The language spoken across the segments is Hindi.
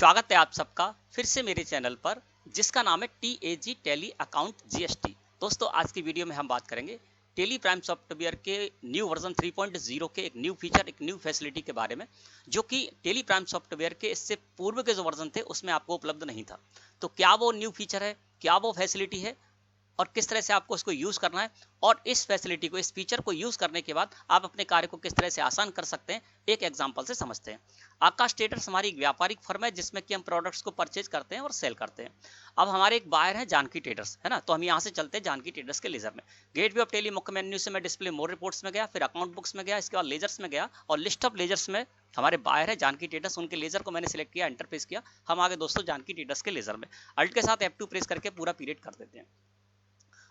स्वागत है आप सबका फिर से मेरे चैनल पर जिसका नाम है TAG टैली अकाउंट GST। दोस्तों आज की वीडियो में हम बात करेंगे टैली प्राइम सॉफ्टवेयर के न्यू वर्जन 3.0 के एक न्यू फीचर, एक न्यू फैसिलिटी के बारे में, जो कि टैली प्राइम सॉफ्टवेयर के इससे पूर्व के जो वर्जन थे उसमें आपको उपलब्ध नहीं था। तो क्या वो न्यू फीचर है, क्या वो फैसिलिटी है और किस तरह से आपको इसको यूज करना है, और इस फैसिलिटी को, इस फीचर को यूज करने के बाद आप अपने कार्य को किस तरह से आसान कर सकते हैं, एक एग्जांपल से समझते हैं। आकाश ट्रेडर्स हमारी एक व्यापारिक फर्म है जिसमें कि हम प्रोडक्ट्स को परचेज करते हैं और सेल करते हैं। अब हमारे एक बायर है जानकी ट्रेडर्स, है ना। तो हम यहाँ से चलते हैं जानकी ट्रेडर्स के लेजर में। गेटवे ऑफ टैली मुख्य मेन्यू से मैं डिस्प्ले मोर रिपोर्ट्स में गया, फिर अकाउंट बुक्स में गया, इसके बाद लेजर्स में गया और लिस्ट ऑफ लेजर्स में हमारे बायर है जानकी ट्रेडर्स, उनके लेजर को मैंने सिलेक्ट किया, एंटर प्रेस किया। हम आगे दोस्तों जानकी ट्रेडर्स के लेजर में अल्ट के साथ F2 प्रेस करके पूरा पीरियड कर देते हैं।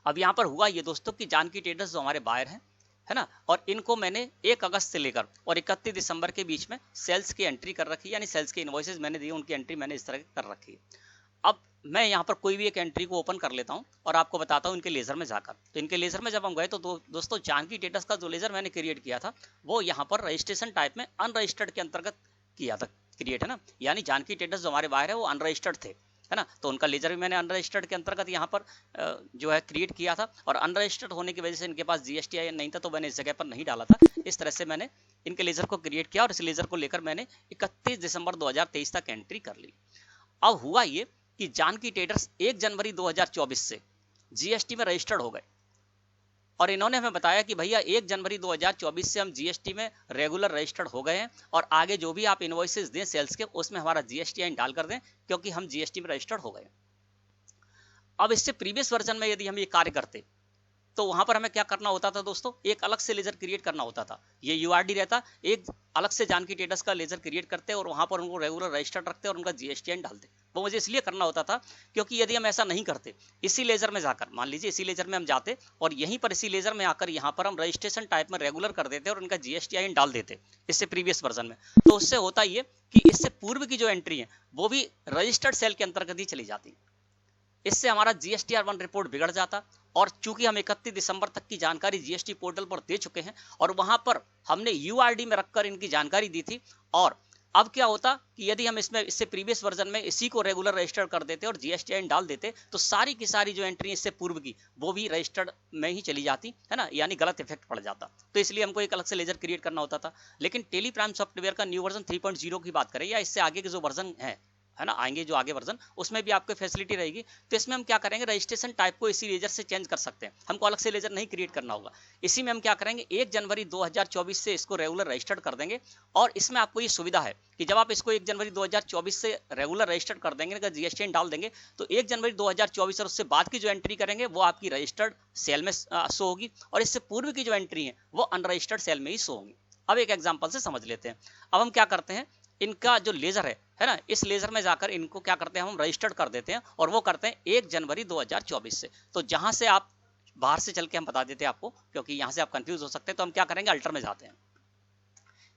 अब यहाँ पर हुआ ये दोस्तों कि जानकी ट्रेडर्स जो हमारे बायर हैं, है ना, और इनको मैंने 1 अगस्त से लेकर और 31 दिसंबर के बीच में सेल्स की एंट्री कर रखी है, यानी सेल्स के इनवॉइसेस मैंने दिए, उनकी एंट्री मैंने इस तरह कर रखी है। अब मैं यहाँ पर कोई भी एक एंट्री को ओपन कर लेता हूँ और आपको बताता हूँ इनके लेजर में जाकर। तो इनके लेजर में जब हम गए तो दोस्तों जानकी ट्रेडर्स का जो लेजर मैंने क्रिएट किया था वो यहाँ पर रजिस्ट्रेशन टाइप में अनरजिस्टर्ड के अंतर्गत किया था क्रिएट, है ना। यानी जानकी ट्रेडर्स जो हमारे बायर है वो अनरजिस्टर्ड थे, है ना। तो उनका लेजर भी मैंने अनरजिस्टर्ड के अंतर्गत यहाँ पर जो है क्रिएट किया था, और अनरजिस्टर्ड होने की वजह से इनके पास GSTIN नहीं था तो मैंने इस जगह पर नहीं डाला था। इस तरह से मैंने इनके लेजर को क्रिएट किया और इस लेजर को लेकर मैंने 31 दिसंबर 2023 तक एंट्री कर ली। अब हुआ ये कि जानकी ट्रेडर्स 1 जनवरी 2024 से GST में रजिस्टर्ड हो गए और इन्होंने हमें बताया कि भैया 1 जनवरी 2024 से हम GST में रेगुलर रजिस्टर्ड हो गए हैं और आगे जो भी आप इनवॉइसेस दें सेल्स के उसमें हमारा GSTIN डाल कर दें, क्योंकि हम GST में रजिस्टर्ड हो गए। अब इससे प्रीवियस वर्जन में यदि हम ये कार्य करते तो वहां पर हमें क्या करना होता था दोस्तों, एक अलग से लेजर क्रिएट करना होता था। ये URD रहता, एक अलग से जानकी ट्रेडर्स का लेजर क्रिएट करते और वहां पर उनको रेगुलर रजिस्टर्ड रखते और उनका GSTIN डालते। वो मुझे इसलिए करना होता था क्योंकि यदि हम ऐसा नहीं करते, इसी लेजर में जाकर, मान लीजिए इसी लेजर में हम जाते और यहीं पर इसी लेजर में आकर यहाँ पर हम रजिस्ट्रेशन टाइप में रेगुलर कर देते और उनका GSTIN डाल देते इससे प्रीवियस वर्जन में, तो उससे होता ये कि इससे पूर्व की जो एंट्री है वो भी रजिस्टर्ड सेल के अंतर्गत ही चली जाती। इससे हमारा GSTR1 रिपोर्ट बिगड़ जाता, और चूंकि हम 31 दिसंबर तक की जानकारी GST पोर्टल पर दे चुके हैं और वहां पर हमने URD में रखकर इनकी जानकारी दी थी, और अब क्या होता कि यदि हम इससे प्रीवियस वर्जन में इसी को रेगुलर रजिस्टर कर देते और GSTIN डाल देते तो सारी की सारी जो एंट्री इससे पूर्व की वो भी रजिस्टर्ड में ही चली जाती, है ना, यानी गलत इफेक्ट पड़ जाता। तो इसलिए हमको एक अलग से लेजर क्रिएट करना होता था। लेकिन टैली प्राइम सॉफ्टवेयर का न्यू वर्जन 3.0 की बात करें या इससे आगे के जो वर्जन है ना, आएंगे जो आगे वर्जन, उसमें भी आपको फैसिलिटी रहेगी। तो इसमें हम क्या करेंगे, रजिस्ट्रेशन टाइप को इसी लेजर से चेंज कर सकते हैं, हमको अलग से लेजर नहीं क्रिएट करना होगा। इसी में हम क्या करेंगे, 1 जनवरी 2024 से इसको रेगुलर रजिस्टर्ड कर देंगे, और इसमें आपको ये सुविधा है कि जब आप इसको 1 जनवरी 2024 से रेगुलर रजिस्टर्ड कर देंगे, GSTIN डाल देंगे, तो 1 जनवरी 2024 और उससे बाद की जो एंट्री करेंगे वो आपकी रजिस्टर्ड सेल में शो होगी, और इससे पूर्व की जो एंट्री है वो अनरजिस्टर्ड सेल में ही शो होंगी। अब एक एग्जाम्पल से समझ लेते हैं। अब हम क्या करते हैं, इनका जो लेजर है ना, इस लेजर में जाकर इनको क्या करते हैं, हम रजिस्टर्ड कर देते हैं, और वो करते हैं 1 जनवरी 2024 से। तो जहां से आप बाहर से चल के हम बता देते हैं आपको, क्योंकि यहां से आप कंफ्यूज हो सकते हैं। तो हम क्या करेंगे, अल्टर में जाते हैं।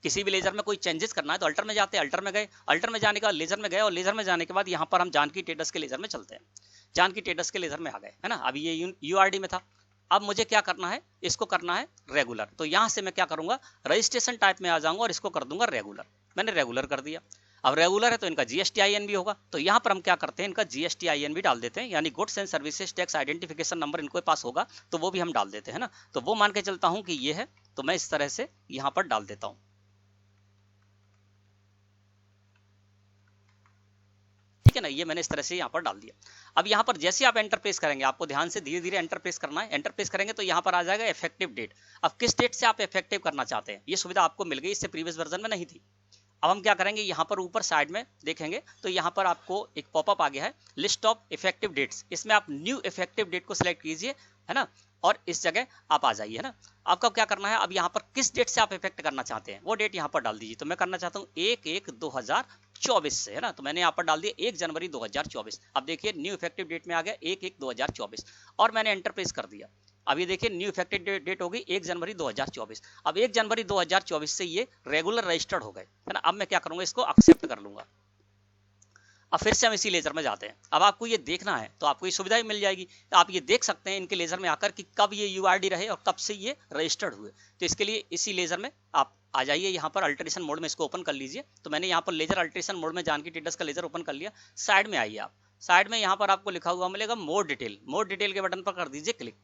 किसी भी लेजर में कोई चेंजेस करना है तो अल्टर में जाते हैं, अल्टर में गए, अल्टर में जाने के बाद लेजर में गए, और लेजर में जाने के बाद यहाँ पर हम जानकी ट्रेडर्स के लेजर में चलते हैं। जानकी ट्रेडर्स के लेजर में आ गए, है ना। अभी ये URD में था, अब मुझे क्या करना है, इसको करना है रेगुलर। तो यहां से मैं क्या करूंगा, रजिस्ट्रेशन टाइप में आ जाऊंगा और इसको कर दूंगा रेगुलर। मैंने रेगुलर कर दिया। अब रेगुलर है तो इनका GSTIN भी होगा, तो यहाँ पर हम क्या करते हैं, इनका GSTIN भी डाल देते हैं, यानी goods and services tax identification number इनके पास होगा तो वो भी हम डाल देते हैं ना। तो वो मान के चलता हूं कि ये है, तो मैं इस तरह से यहाँ पर डाल देता हूँ, ठीक है ना। ये मैंने इस तरह से यहाँ पर डाल दिया। अब यहाँ पर जैसे आप एंटर प्रेस करेंगे, आपको ध्यान से धीरे धीरे एंटर प्रेस करना है। एंटर प्रेस करेंगे तो यहाँ पर आ जाएगा इफेक्टिव डेट। अब किस डेट से आप इफेक्टिव करना चाहते हैं, ये सुविधा आपको मिल गई, इससे प्रीवियस वर्जन में नहीं थी। अब हम क्या करेंगे, यहाँ पर ऊपर साइड में देखेंगे तो यहाँ पर आपको एक पॉपअप आ गया है, लिस्ट ऑफ इफेक्टिव डेट्स। इसमें आप न्यू इफेक्टिव डेट को सिलेक्ट कीजिए, है ना, और इस जगह आप आ जाइए, है ना। आपका क्या करना है, अब यहाँ पर किस डेट से आप इफेक्ट करना चाहते हैं वो डेट यहाँ पर डाल दीजिए। तो मैं करना चाहता हूँ 1/1/2024 से, है ना। तो मैंने यहाँ पर डाल दिया 1 जनवरी 2024। अब देखिए न्यू इफेक्टिव डेट में आ गया 1/1/2024, और मैंने एंटर प्रेस कर दिया। अब ये देखिए न्यू इफेक्टिव डेट हो गई 1 जनवरी 2024। अब 1 जनवरी 2024 से ये रेगुलर रजिस्टर्ड हो गए, है ना। अब मैं क्या करूंगा, इसको एक्सेप्ट कर लूंगा। अब फिर से हम इसी लेजर में जाते हैं। अब आपको ये देखना है तो आपको ये सुविधा ही मिल जाएगी, तो आप ये देख सकते हैं इनके लेजर में आकर कि कब ये URD रहे और कब से ये रजिस्टर्ड हुए। तो इसके लिए इसी लेजर में आप आ जाइए यहाँ पर अल्ट्रेशन मोड में, इसको ओपन कर लीजिए। तो मैंने यहाँ पर लेजर अल्ट्रेशन मोड में जानकी ट्रेडर्स का लेजर ओपन कर लिया। साइड में आइए आप, साइड में यहाँ पर आपको लिखा हुआ मिलेगा मोर डिटेल। मोर डिटेल के बटन पर कर दीजिए क्लिक।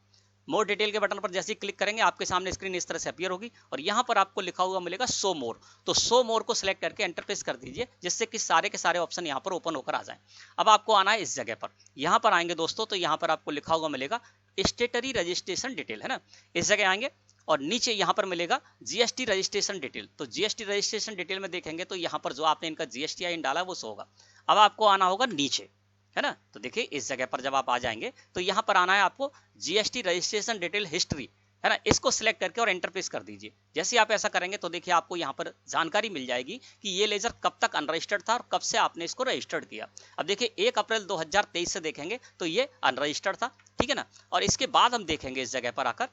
मोर डिटेल के बटन पर जैसे ही क्लिक करेंगे आपके सामने स्क्रीन इस तरह से अपीयर होगी और यहाँ पर आपको लिखा हुआ मिलेगा शो मोर। तो शो मोर को सिलेक्ट करके एंटर प्रेस कर दीजिए, जिससे कि सारे के सारे ऑप्शन यहाँ पर ओपन होकर आ जाएं। अब आपको आना है इस जगह पर, यहाँ पर आएंगे दोस्तों तो यहाँ पर आपको लिखा हुआ मिलेगा स्टेटरी रजिस्ट्रेशन डिटेल, है ना। इस जगह आएंगे और नीचे यहाँ पर मिलेगा जीएसटी रजिस्ट्रेशन डिटेल। तो जीएसटी रजिस्ट्रेशन डिटेल में देखेंगे तो यहाँ पर जो आपने इनका जीएसटी आई डाला वो शो होगा। अब आपको आना होगा नीचे, है ना। तो देखिए इस जगह पर जब आप आ जाएंगे तो यहाँ पर आना है आपको जीएसटी रजिस्ट्रेशन डिटेल हिस्ट्री, है ना। इसको सिलेक्ट करके और एंटर प्रेस कर दीजिए। जैसे आप ऐसा करेंगे तो देखिए आपको यहाँ पर जानकारी मिल जाएगी कि ये लेजर कब तक अनरजिस्टर्ड था और कब से आपने इसको रजिस्टर्ड किया। अब देखिए 1 अप्रैल 2023 से देखेंगे तो ये अनरजिस्टर्ड था, ठीक है ना। और इसके बाद हम देखेंगे इस जगह पर आकर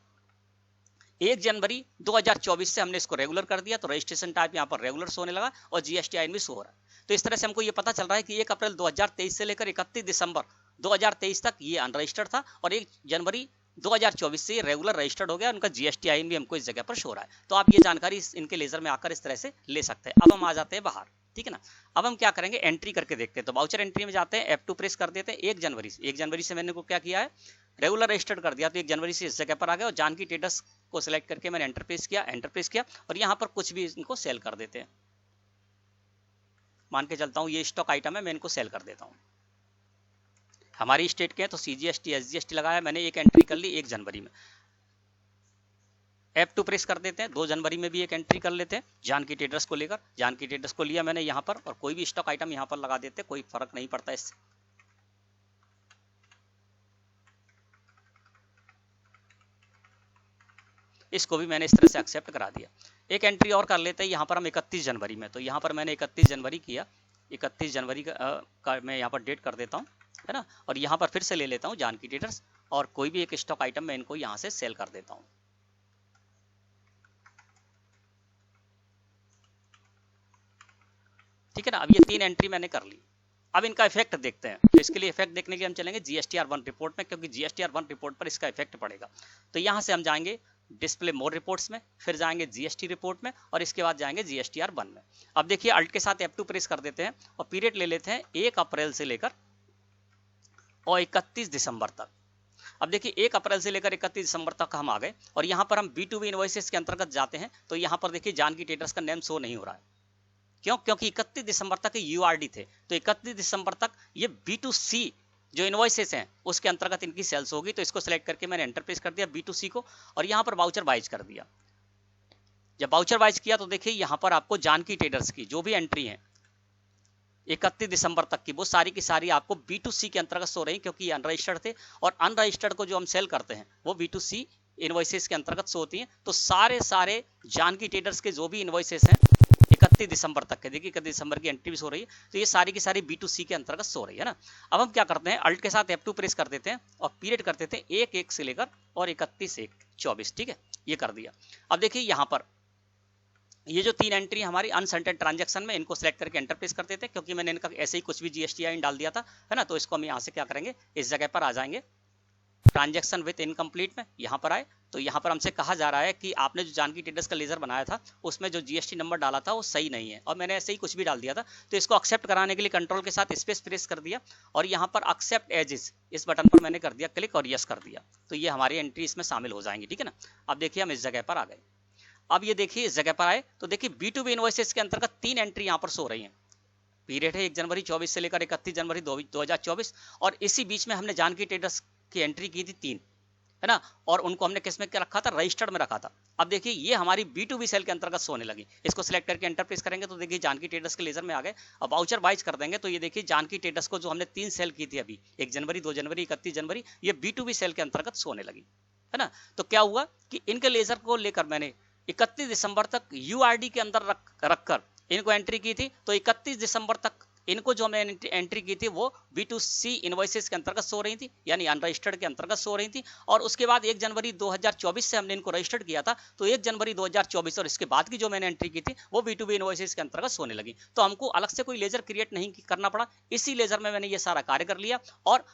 1 जनवरी 2024 से हमने इसको रेगुलर कर दिया, तो रजिस्ट्रेशन टाइप यहाँ पर रेगुलर होने लगा और जीएसटी आई भी शो हो रहा है। तो इस तरह से हमको ये पता चल रहा है कि 1 अप्रैल 2023 से लेकर 31 दिसंबर 2023 तक ये अनरजिस्टर्ड था और 1 जनवरी 2024 से ये रेगुलर रजिस्टर्ड हो गया। उनका जीएसटी आई भी हमको इस जगह पर शो हो रहा है। तो आप ये जानकारी इनके लेजर में आकर इस तरह से ले सकते हैं। अब हम आ जाते हैं बाहर, ठीक है ना। अब हम क्या करेंगे, एंट्री करके देखते हैं। तो वाउचर एंट्री में जाते हैं, F2 प्रेस कर देते हैं। 1 जनवरी से मैंने को क्या किया है, रेगुलर रजिस्टर्ड कर दिया। तो 1 जनवरी से इस जगह पर आ गया और जानकी ट्रेडर्स को सिलेक्ट करके मैंने एंटर प्रेस किया और यहाँ पर कुछ भी इनको सेल कर देते हैं। मान के चलता हूँ ये स्टॉक आइटम है, मैं इनको सेल कर देता हूँ। हमारी स्टेट के हैं तो सीजीएसटी एसजीएसटी लगाया मैंने, एक एंट्री कर ली 1 जनवरी में। F2 प्रेस कर देते हैं। 2 जनवरी में भी एक एंट्री कर लेते हैं जानकी ट्रेडर्स को लेकर। जानकी ट्रेडर्स को लिया मैंने यहाँ पर और कोई भी स्टॉक आइटम यहाँ पर लगा देते, कोई फर्क नहीं पड़ता इससे। इसको भी मैंने इस तरह से एक्सेप्ट करा दिया। एक एंट्री और कर लेते हैं यहाँ पर हम 31 जनवरी में। तो यहाँ पर मैंने 31 जनवरी किया। 31 जनवरी का मैं यहाँ पर डेट कर देता हूँ, है ना। और यहाँ पर फिर से ले लेता हूँ जानकी ट्रेडर्स और कोई भी एक स्टॉक आइटम मैं इनको यहाँ से सेल कर देता हूँ। ठीक है ना। अब ये 3 एंट्री मैंने कर ली। अब इनका इफेक्ट देखते हैं। तो इसके लिए इफेक्ट देखने के लिए हम चलेंगे GSTR1 रिपोर्ट में, क्योंकि GSTR1 रिपोर्ट पर इसका इफेक्ट पड़ेगा। तो यहाँ से हम जाएंगे डिस्प्ले मोर रिपोर्ट्स में, फिर जाएंगे जीएसटी रिपोर्ट में और इसके बाद जाएंगे GSTR1 में। अब देखिए अल्ट के साथ F2 प्रेस कर देते हैं और पीरियड ले लेते हैं 1 अप्रैल से लेकर और 31 दिसंबर तक। अब देखिए 1 अप्रैल से लेकर 31 दिसंबर तक हम आ गए और यहाँ पर हम B2B इनवॉइसेस के अंतर्गत जाते हैं। तो यहाँ पर देखिए जानकी ट्रेडर्स का नेम शो नहीं हो रहा है। क्यों? क्योंकि 31 दिसंबर तक यूआरडी थे। तो 31 दिसंबर तक ये B2C जो इनवॉइसेस हैं उसके अंतर्गत इनकी सेल्स होगी। तो इसको सिलेक्ट करके मैंने एंटर प्रेस कर दिया B2C को और यहाँ पर वाउचर बाइज कर दिया। जब वाउचर बाइज किया तो देखिए यहाँ पर आपको जानकी ट्रेडर्स की जो भी एंट्री है 31 दिसंबर तक की, वो सारी की सारी आपको B2C के अंतर्गत सो रही, क्योंकि ये अनरजिस्टर्ड थे और अनरजिस्टर्ड को जो हम सेल करते हैं वो B2C इनवॉइसेस के अंतर्गत सो होती हैं। तो सारे जानकी ट्रेडर्स के जो भी इनवॉइसेस हैं 31 दिसंबर तक के, देखिए 31 दिसंबर की एंट्री भी सो रही है। तो ये सारी की सारी B2C के अंतर्गत सो रही है ना। अब हम क्या करते हैं, अल्ट के साथ F2 प्रेस कर देते हैं और पीरियड कर देते हैं 1/1 से लेकर और 31/1/24। ठीक है, ये कर दिया। अब देखिए यहाँ पर ये जो 3 एंट्री हमारी अनसर्टेन ट्रांजैक्शन में, इनको सिलेक्ट करके एंटर प्रेस कर देते हैं, क्योंकि मैंने इनका ऐसे ही कुछ भी GSTI डाल दिया था, है ना। तो इसको हम यहाँ से क्या करेंगे, इस जगह पर आ जाएंगे ट्रांजैक्शन विद इनकम्प्लीट में। यहाँ पर आए तो यहाँ पर हमसे कहा जा रहा है कि आपने जो जानकी ट्रेडर्स का लेजर बनाया था उसमें जो GST नंबर डाला था वो सही नहीं है और मैंने ऐसे ही कुछ भी डाल दिया था। तो इसको एक्सेप्ट कराने के लिए कंट्रोल के साथ स्पेस प्रेस कर दिया और यहाँ पर एक्सेप्ट एजेस इस बटन पर मैंने कर दिया क्लिक और यस कर दिया। तो ये हमारी एंट्री इसमें शामिल हो जाएंगी, ठीक है ना। अब देखिए हम इस जगह पर आ गए। अब ये देखिए इस जगह पर आए तो देखिए B2B इनवॉइसेस के अंतर्गत 3 एंट्री यहाँ पर सो रही हैं। पीरियड है 1 जनवरी 24 से लेकर 31 जनवरी 2024 और इसी बीच में हमने जानकी ट्रेडर्स की एंट्री की थी 3, है ना। और उनको हमने किस में क्या रखा था, रजिस्टर्ड में रखा था। अब देखिए ये हमारी B2B सेल के अंतर्गत सोने लगी। इसको सिलेक्ट करके एंटर प्रेस करेंगे तो देखिए जानकी ट्रेडर्स के लेजर में आ गए। अब वाउचर बाइज कर देंगे तो ये देखिए जानकी ट्रेडर्स को जो हमने 3 सेल की थी अभी 1 जनवरी 2 जनवरी 31 जनवरी, ये B2B सेल के अंतर्गत सोने लगी, है ना। तो क्या हुआ कि इनके लेजर को लेकर मैंने 31 दिसंबर तक यूआरडी के अंदर रखकर इनको एंट्री की थी। तो 31 दिसंबर तक इनको जो हमने एंट्री की थी वो B2C इनवॉइसेस के अंतर्गत सो रही थी, यानी अनरजिस्टर्ड के अंतर्गत सो रही थी। और उसके बाद 1 जनवरी 2024 से हमने इनको रजिस्टर्ड किया था। तो 1 जनवरी 2024 और इसके बाद की जो मैंने एंट्री की थी वो B2B इनवॉइसेस के अंतर्गत सोने लगी। तो हमको अलग से कोई लेजर क्रिएट नहीं करना पड़ा, इसी लेजर में मैंने ये सारा कार्य कर लिया और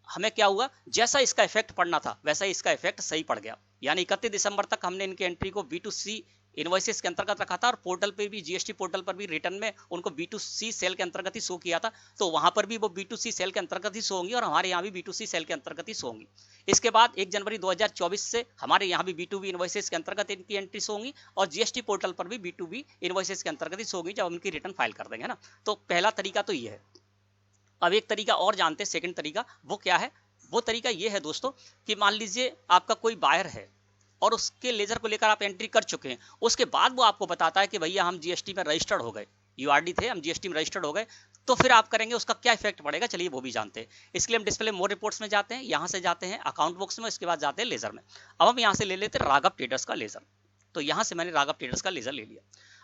हमें क्या हुआ, जैसा इसका इफेक्ट पड़ना था वैसा ही इसका इफेक्ट सही पड़ गया। यानी 31 दिसंबर तक हमने इनकी एंट्री को B2C इनवॉइसेस के अंतर्गत रखा था, और पोर्टल पे भी, जीएसटी पोर्टल पर भी रिटर्न में उनको B2C सेल के अंतर्गत ही शो किया था, तो वहां पर भी वो B2C सेल के अंतर्गत ही शो होंगी और हमारे यहाँ भी B2C सेल के अंतर्गत ही शो होंगी। इसके बाद 1 जनवरी 2024 से हमारे यहाँ भी B2B इनवॉइसेस के अंतर्गत इनकी एंट्री शो होंगी और जीएसटी पोर्टल पर भी B2B इनवॉइसेस के अंतर्गत ही शो होंगी जब हम इनकी रिटर्न फाइल कर देंगे, है ना। तो पहला तरीका तो ये है। अब एक तरीका और जानते हैं, सेकंड तरीका, वो क्या है? वो तरीका ये है दोस्तों कि मान लीजिए आपका कोई बायर है और उसके लेजर को लेकर आप एंट्री कर चुके हैं, उसके बाद वो आपको बताता है कि भैया हम जीएसटी में रजिस्टर्ड हो गए, यूआरडी थे, हम जीएसटी में रजिस्टर्ड हो गए, तो फिर आप करेंगे, उसका क्या इफेक्ट पड़ेगा, चलिए वो भी जानते हैं। इसके लिए हम डिस्प्ले मोर रिपोर्ट्स में जाते हैं, यहाँ से जाते हैं अकाउंट बुक्स में, इसके बाद जाते हैं लेजर में। अब हम यहाँ से ले लेते हैं राघव ट्रेडर्स का लेजर। तो यहाँ से मैंने राघव ट्रेडर्स का लेजर ले लिया।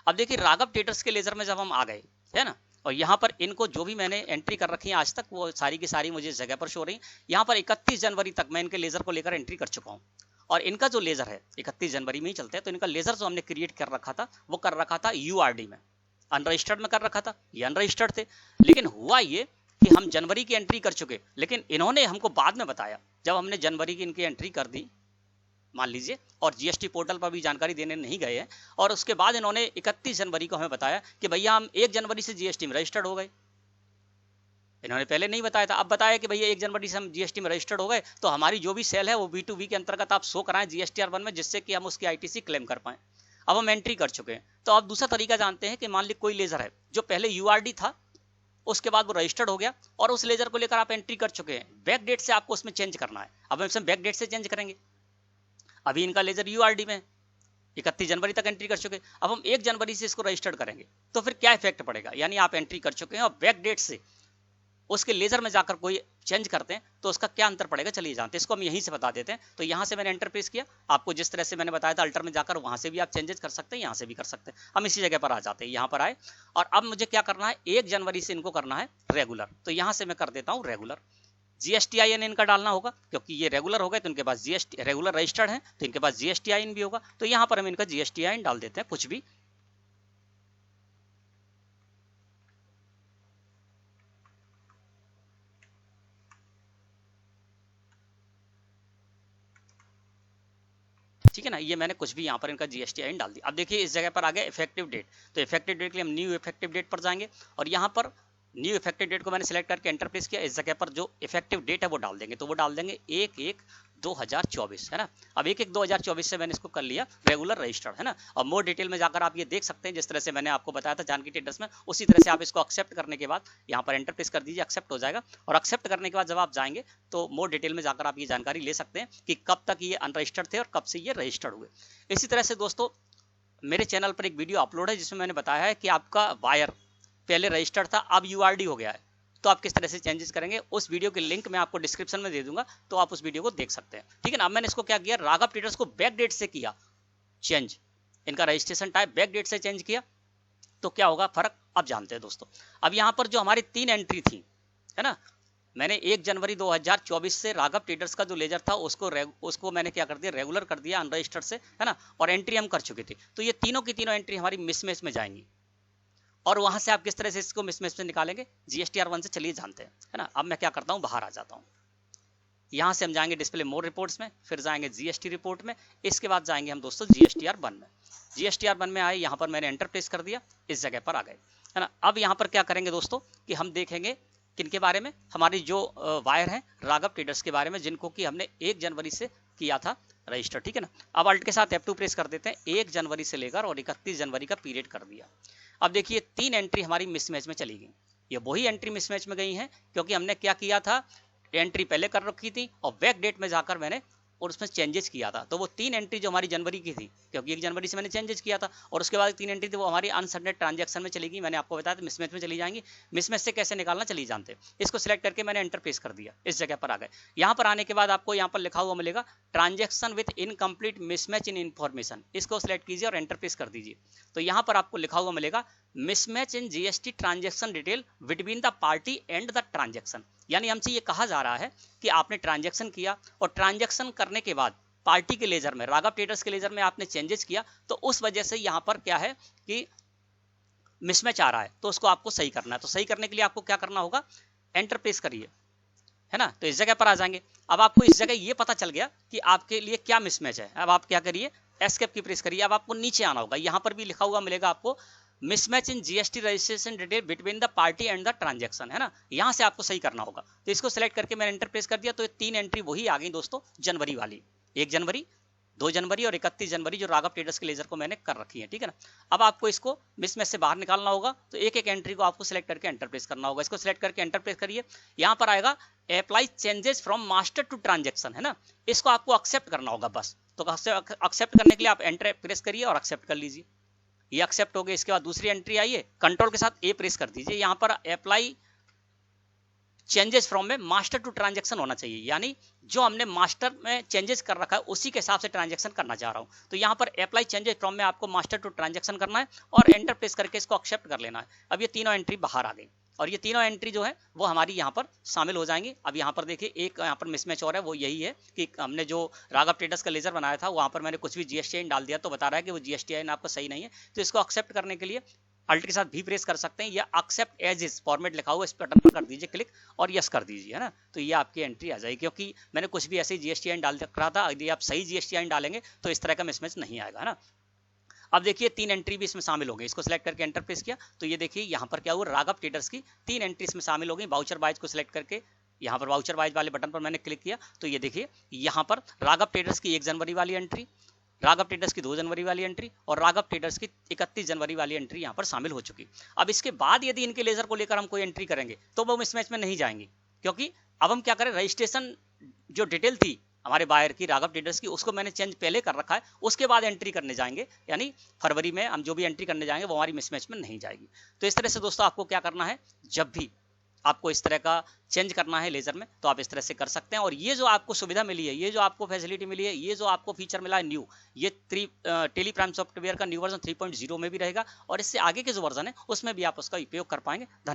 अब देखिए राघव ट्रेडर्स के लेजर में जब हम आ गए, है ना, और यहाँ पर इनको जो भी मैंने एंट्री कर रखी है आज तक, वो सारी की सारी मुझे इस जगह पर शो रही। यहाँ पर 31 जनवरी तक मैं इनके लेजर को लेकर एंट्री कर चुका हूँ, और इनका जो लेजर है 31 जनवरी में ही चलते हैं। तो इनका लेजर जो हमने क्रिएट कर रखा था वो कर रखा था यूआरडी में, अनरजिस्टर्ड में कर रखा था, ये अनरजिस्टर्ड थे। लेकिन हुआ ये कि हम जनवरी की एंट्री कर चुके, लेकिन इन्होंने हमको बाद में बताया, जब हमने जनवरी की इनकी एंट्री कर दी मान लीजिए, और जीएसटी पोर्टल पर भी जानकारी देने नहीं गए हैं, और उसके बाद इन्होंने 31 जनवरी को हमें बताया कि भैया हम 1 जनवरी से जीएसटी में रजिस्टर्ड हो गए। इन्होंने पहले नहीं बताया था, अब बताया कि भैया 1 जनवरी से हम जीएसटी में रजिस्टर्ड हो गए, तो हमारी जो भी सेल है वो B2B के अंतर्गत आप शो कराएं GSTR1 में, जिससे कि हम उसकी आईटीसी क्लेम कर पाएं। अब हम एंट्री कर चुके हैं। तो अब दूसरा तरीका जानते हैं कि मान लीजिए कोई लेजर है जो पहले यूआरडी था, उसके बाद वो रजिस्टर्ड हो गया, और उस लेजर को लेकर आप एंट्री कर चुके हैं, बैक डेट से आपको उसमें चेंज करना है। अब हम इसमें बैक डेट से चेंज करेंगे। अभी इनका लेजर यूआरडी में 31 जनवरी तक एंट्री कर चुके, अब हम 1 जनवरी से इसको रजिस्टर्ड करेंगे, तो फिर क्या इफेक्ट पड़ेगा? यानी आप एंट्री कर चुके हैं और बैक डेट से उसके लेजर में जाकर कोई चेंज करते हैं तो उसका क्या अंतर पड़ेगा, चलिए जानते हैं। इसको हम यहीं से बता देते हैं। तो यहाँ से मैंने एंटर प्रेस किया, आपको जिस तरह से मैंने बताया था अल्टर में जाकर वहाँ से भी आप चेंजेस कर सकते हैं, यहाँ से भी कर सकते हैं। हम इसी जगह पर आ जाते हैं, यहाँ पर आए, और अब मुझे क्या करना है, 1 जनवरी से इनको करना है रेगुलर। तो यहाँ से मैं कर देता हूँ रेगुलर। GSTIN इनका डालना होगा, क्योंकि ये रेगुलर हो गए तो इनके पास GST रेगुलर रजिस्टर्ड है, तो इनके पास GSTIN भी होगा। तो यहाँ पर हम इनका GSTIN डाल देते हैं, कुछ भी। ठीक है ना, ये मैंने कुछ भी यहाँ पर इनका GSTIN डाल दिया। अब देखिए इस जगह पर आ गया इफेक्टिव डेट। तो इफेक्टिव डेट के लिए हम न्यू इफेक्टिव डेट पर जाएंगे, और यहाँ पर न्यू इफेक्टिव डेट को मैंने सिलेक्ट करके एंटर प्रेस किया। इस जगह पर जो इफेक्टिव डेट है वो डाल देंगे, तो वो डाल देंगे 1/1/2024, है ना। अब 1/1/2024 से मैंने इसको कर लिया रेगुलर रजिस्टर्ड, है ना। और मोर डिटेल में जाकर आप ये देख सकते हैं, जिस तरह से मैंने आपको बताया था जानकी ट्रेडर्स में, उसी तरह से आप इसको एक्सेप्ट करने के बाद यहाँ पर एंटर प्रेस कर दीजिए, एक्सेप्ट हो जाएगा। और एक्सेप्ट करने के बाद जब आप जाएंगे तो मोर डिटेल में जाकर आप ये जानकारी ले सकते हैं कि कब तक ये अनरजिस्टर्ड थे और कब से ये रजिस्टर्ड हुए। इसी तरह से दोस्तों मेरे चैनल पर एक वीडियो अपलोड है जिसमें मैंने बताया है कि आपका वायर पहले रजिस्टर्ड था, अब यूआरडी हो गया है, तो आप किस तरह से चेंजेस करेंगे। उस वीडियो की लिंक मैं आपको डिस्क्रिप्शन में दे दूंगा, तो आप उस वीडियो को देख सकते हैं। ठीक है ना। अब मैंने इसको क्या किया, राघव ट्रेडर्स को बैक डेट से किया चेंज, इनका रजिस्ट्रेशन टाइप बैक डेट से चेंज किया, तो क्या होगा फर्क अब जानते हैं दोस्तों। अब यहाँ पर जो हमारी 3 एंट्री थी, है ना, मैंने 1 जनवरी 2024 से राघव ट्रेडर्स का जो लेजर था उसको मैंने क्या कर दिया, रेगुलर कर दिया अनरजिस्टर्ड से, है ना, और एंट्री हम कर चुके थे। तो ये तीनों की तीनों एंट्री हमारी मिसमैच में जाएंगी, और वहां से आप किस तरह से इसको मिसमैच में निकालेंगे, GSTR1 से चलिए जानते हैं, है ना। अब मैं क्या करता हूँ, बाहर आ जाता हूँ। यहाँ से हम जाएंगे डिस्प्ले मोर रिपोर्ट्स में, फिर जाएंगे GST रिपोर्ट में, इसके बाद जाएंगे हम दोस्तों GSTR1 में। GSTR1 में आए, यहाँ पर मैंने एंटर प्रेस कर दिया, इस जगह पर आ गए, है ना। अब यहाँ पर क्या करेंगे दोस्तों कि हम देखेंगे किनके बारे में, हमारी जो वायर है राघव ट्रेडर्स के बारे में, जिनको कि हमने 1 जनवरी से किया था रजिस्टर। ठीक है ना। अब अल्ट के साथ F2 प्रेस कर देते हैं, 1 जनवरी से लेकर और 31 जनवरी का पीरियड कर दिया। अब देखिए 3 एंट्री हमारी मिसमैच में चली गई। ये वही एंट्री मिसमैच में गई हैं क्योंकि हमने क्या किया था, एंट्री पहले कर रखी थी और बैक डेट में जाकर मैंने और उसमें चेंजेस किया था। तो वो 3 एंट्री जो हमारी जनवरी की थी, क्योंकि 1 जनवरी से मैंने चेंजेस किया था, और उसके बाद 3 एंट्री थी वो हमारी अनसबनेट ट्रांजैक्शन में चली गई। मैंने आपको बताया था मिसमैच में चली जाएंगी। मिसमैच से कैसे निकालना चलिए जानते हैं। इसको सिलेक्ट करके मैंने एंटर प्रेस कर दिया, इस जगह पर आ गए। यहाँ पर आने के बाद आपको यहाँ पर लिखा हुआ मिलेगा transaction with incomplete mismatch in information, इसको सिलेक्ट कीजिए और एंटर प्रेस कर दीजिए। तो यहाँ पर आपको लिखा हुआ मिलेगा mismatch in GST transaction detail between the party and the transaction. यानी हमसे ये कहा जा रहा है कि आपने ट्रांजैक्शन किया और ट्रांजैक्शन करने के बाद पार्टी के लेजर में, राघव ट्रेडर्स के लेजर में आपने चेंजेस किया, तो उस वजह से यहाँ पर क्या है कि मिसमैच आ रहा है, तो उसको आपको सही करना है। तो सही करने के लिए आपको क्या करना होगा, एंटर प्रेस करिए, है ना। तो इस जगह पर आ जाएंगे। अब आपको इस जगह ये पता चल गया कि आपके लिए क्या मिसमैच है। अब आप क्या करिए, एस्केप की प्रेस करिए। अब आपको नीचे आना होगा, यहाँ पर भी लिखा हुआ मिलेगा आपको mismatch in GST registration detail between the party and the transaction, है ना, यहाँ से आपको सही करना होगा। तो इसको सिलेक्ट करके मैंने एंटर प्रेस कर दिया, तो ये 3 एंट्री वही आ गई दोस्तों जनवरी वाली, 1 जनवरी, 2 जनवरी और 31 जनवरी जो राघव ट्रेडर्स के लेजर को मैंने कर रखी है, ठीक है ना। अब आपको इसको मिसमैच से बाहर निकालना होगा, तो एक एक एंट्री को आपको सिलेक्ट करके एंटर प्रेस करना होगा। इसको सिलेक्ट करके एंटर प्रेस करिए, यहाँ पर आएगा apply changes from master to transaction, है ना, इसको आपको एक्सेप्ट करना होगा बस। तो एक्सेप्ट करने के लिए आप एंटर प्रेस करिए और एक्सेप्ट कर लीजिए, ये एक्सेप्ट हो गया। इसके बाद दूसरी एंट्री आई है, कंट्रोल के साथ ए प्रेस कर दीजिए, यहाँ पर अप्लाई चेंजेस फ्रॉम में मास्टर टू ट्रांजैक्शन होना चाहिए, यानी जो हमने मास्टर में चेंजेस कर रखा है उसी के हिसाब से ट्रांजैक्शन करना चाह रहा हूं। तो यहाँ पर अप्लाई चेंजेस फ्रॉम में आपको मास्टर टू ट्रांजैक्शन करना है और एंटर प्रेस करके इसको एक्सेप्ट कर लेना है। अब ये तीनों एंट्री बाहर आ गई और ये तीनों एंट्री जो है वो हमारी यहाँ पर शामिल हो जाएंगे। अब यहाँ पर देखिए एक यहाँ पर मिसमैच और है, वो यही है कि हमने जो राघव ट्रेडर्स का लेजर बनाया था वहाँ पर मैंने कुछ भी जीएसटीआईएन डाल दिया, तो बता रहा है कि वो जीएसटीआईएन आपका सही नहीं है। तो इसको एक्सेप्ट करने के लिए अल्ट के साथ भी प्रेस कर सकते हैं या एक्सेप्ट एज इज फॉर्मेट लिखा हुआ इस बटन पर कर दीजिए क्लिक और यस कर दीजिए, है ना। तो ये आपकी एंट्री आ जाएगी, क्योंकि मैंने कुछ भी ऐसे ही जीएसटीआईएन डाल रखा था। यदि आप सही जीएसटीआईएन डालेंगे तो इस तरह का मिसमैच नहीं आएगा, है ना। अब देखिए 3 एंट्री भी इसमें शामिल हो गई, इसको सिलेक्ट करके एंटर प्रेस किया तो ये देखिए यहाँ पर क्या हुआ, राघव ट्रेडर्स की 3 एंट्री इसमें शामिल हो गई। वाउचर बाइज को सिलेक्ट करके यहाँ पर वाउचर बाइज वाले बटन पर मैंने क्लिक किया तो ये देखिए यहाँ पर राघव ट्रेडर्स की 1 जनवरी वाली एंट्री, राघव ट्रेडर्स की 2 जनवरी वाली एंट्री और राघव ट्रेडर्स की 31 जनवरी वाली एंट्री यहाँ पर शामिल हो चुकी। अब इसके बाद यदि इनके लेजर को लेकर हम कोई एंट्री करेंगे तो वो मिसमैच में नहीं जाएंगे, क्योंकि अब हम क्या करें, रजिस्ट्रेशन जो डिटेल थी हमारे बायर की राघव ट्रेडर्स की उसको मैंने चेंज पहले कर रखा है, उसके बाद एंट्री करने जाएंगे, यानी फरवरी में हम जो भी एंट्री करने जाएंगे वो हमारी मिसमैच में नहीं जाएगी। तो इस तरह से दोस्तों आपको क्या करना है, जब भी आपको इस तरह का चेंज करना है लेजर में तो आप इस तरह से कर सकते हैं। और ये जो आपको सुविधा मिली है, ये जो आपको फैसिलिटी मिली है, ये जो आपको फीचर मिला है न्यू, ये टेली प्राइम सॉफ्टवेयर का न्यू वर्जन 3.0 में भी रहेगा और इससे आगे के जो वर्जन है उसमें भी आप उसका उपयोग कर पाएंगे। धन्यवाद।